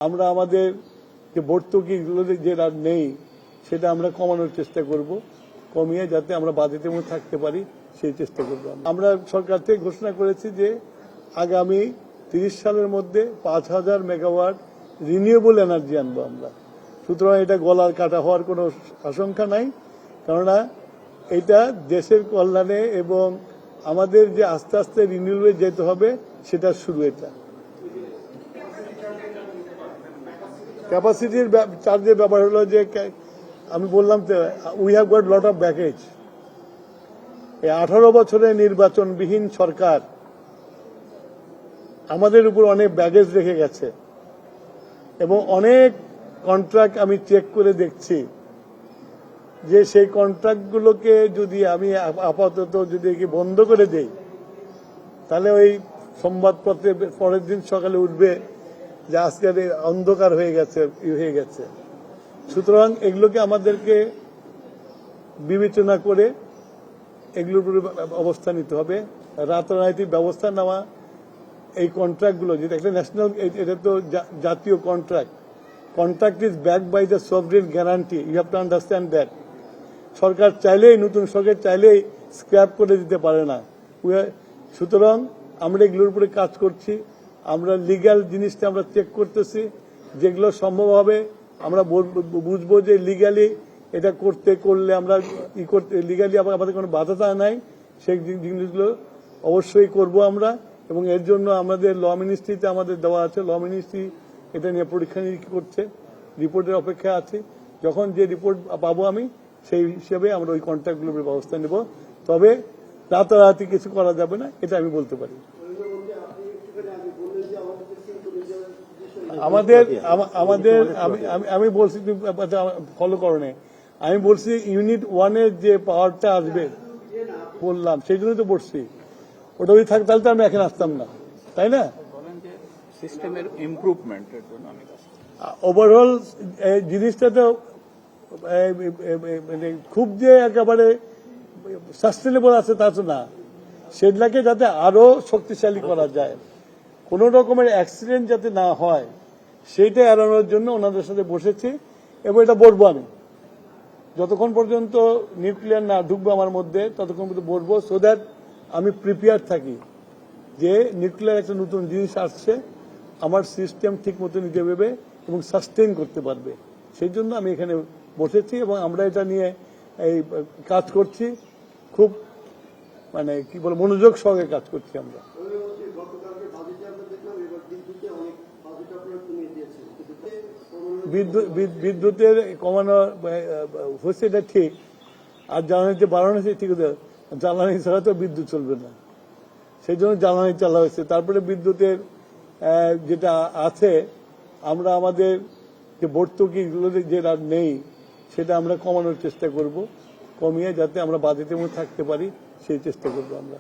আমরা আমাদের যে ভর্তুকিগুলো যে নেই সেটা আমরা কমানোর চেষ্টা করব, কমিয়ে যাতে আমরা বাজেটের মধ্যে থাকতে পারি সেই চেষ্টা করব। আমরা সরকার থেকে ঘোষণা করেছি যে আগামী 30 সালের মধ্যে 5000 মেগাওয়াট রিনিউয়েবল এনার্জি আনবো আমরা। সুতরাং এটা গলার কাটা হওয়ার কোনো আশঙ্কা নাই, কেননা এটা দেশের কল্যাণে এবং আমাদের যে আস্তে আস্তে রিনিউয়েবল যেতে হবে সেটা শুরু। এটা ক্যাপাসিটির চার্জের ব্যাপার হলো যে আমি বললাম we have got lot of baggage. এই 18 বছরের নির্বাচনবিহীন সরকার আমাদের উপর অনেক ব্যাগেজ রেখে গেছে এবং অনেক কন্ট্রাক্ট আমি চেক করে দেখছি যে সেই কন্ট্রাক্টগুলোকে যদি আমি আপাতত যদি বন্ধ করে দেই তাহলে ওই সংবাদপত্রে পরের দিন সকালে উঠবে যে আজকের অন্ধকার হয়ে গেছে। সুতরাং এগুলোকে আমাদেরকে বিবেচনা করে এগুলোর উপরে অবস্থা নিতে হবে, রাতারাতি ব্যবস্থা নেওয়া। এই কন্ট্রাক্টগুলো যেটা একটা ন্যাশনাল, এটা তো জাতীয় contract is back by the sovereign guarantee, you have to understand that. সরকার চাইলেই, নতুন সরকার চাইলেই স্ক্র্যাপ করে দিতে পারে না। সুতরাং আমরা এগুলোর উপরে কাজ করছি, আমরা লিগ্যাল জিনিসটা আমরা চেক করতেছি, যেগুলো সম্ভব হবে আমরা বুঝবো যে লিগ্যালি এটা করলে আমরা লিগ্যালি আমাদের কোনো বাধা নাই, সেই জিনিসগুলো অবশ্যই করব আমরা। এবং এর জন্য আমাদের ল মিনিস্ট্রিতে আমাদের দেওয়া আছে, ল মিনিস্ট্রি এটা নিয়ে পরীক্ষা নিরীক্ষা করছে, রিপোর্টের অপেক্ষা আছে। যখন যে রিপোর্ট পাবো আমি সেই হিসেবে আমরা ওই কন্ট্রাক্টগুলোর ব্যবস্থা নেব। তবে রাতারাতি কিছু করা যাবে না, এটা আমি বলতে পারি। আমি বলছি ফলো করনে, আমি বলছি ইউনিট 1-এর যে পাওয়ারটা আসবে বললাম, সেই জন্যই তো বলছি। ওটা যদি থাকতো তাহলে তো আমি এখন আসতাম না, তাই না? সিস্টেমের ইমপ্রুভমেন্টের জন্য ওভারঅল জিনিসটা তো খুব যে একেবারে সাস্টেনেবল আছে তা তো না। সেগুলাকে যাতে আরো শক্তিশালী করা যায়, কোন রকমের অ্যাক্সিডেন্ট যাতে না হয় সেইটা এড়ানোর জন্য ওনাদের সাথে বসেছি। এবং এটা বলবো আমি যতক্ষণ পর্যন্ত নিউক্লিয়ার না ঢুকবো আমার মধ্যে ততক্ষণ পর্যন্ত বলবো, সো দ্যাট আমি প্রিপেয়ার থাকি যে নিউক্লিয়ার একটা নতুন জিনিস আসছে, আমার সিস্টেম ঠিক মতো নিতে পারবে এবং সাস্টেইন করতে পারবে। সেই জন্য আমি এখানে বসেছি এবং আমরা এটা নিয়ে এই কাজ করছি, খুব মানে কি বলে মনোযোগ সহকারে কাজ করছি আমরা। বিদ্যুতের কমানো হচ্ছে এটা ঠিক, আর জ্বালানি যে বাড়ানো হয়েছে ঠিক আছে, জ্বালানি ছাড়া তো বিদ্যুৎ চলবে না, সেই জন্য জ্বালানি চালা হয়েছে। তারপরে বিদ্যুতের যেটা আছে আমরা আমাদের যে ভর্তুকিগুলো যেটা নেই সেটা আমরা কমানোর চেষ্টা করব, কমিয়ে যাতে আমরা বাজেটের মধ্যে থাকতে পারি সেই চেষ্টা করবো আমরা।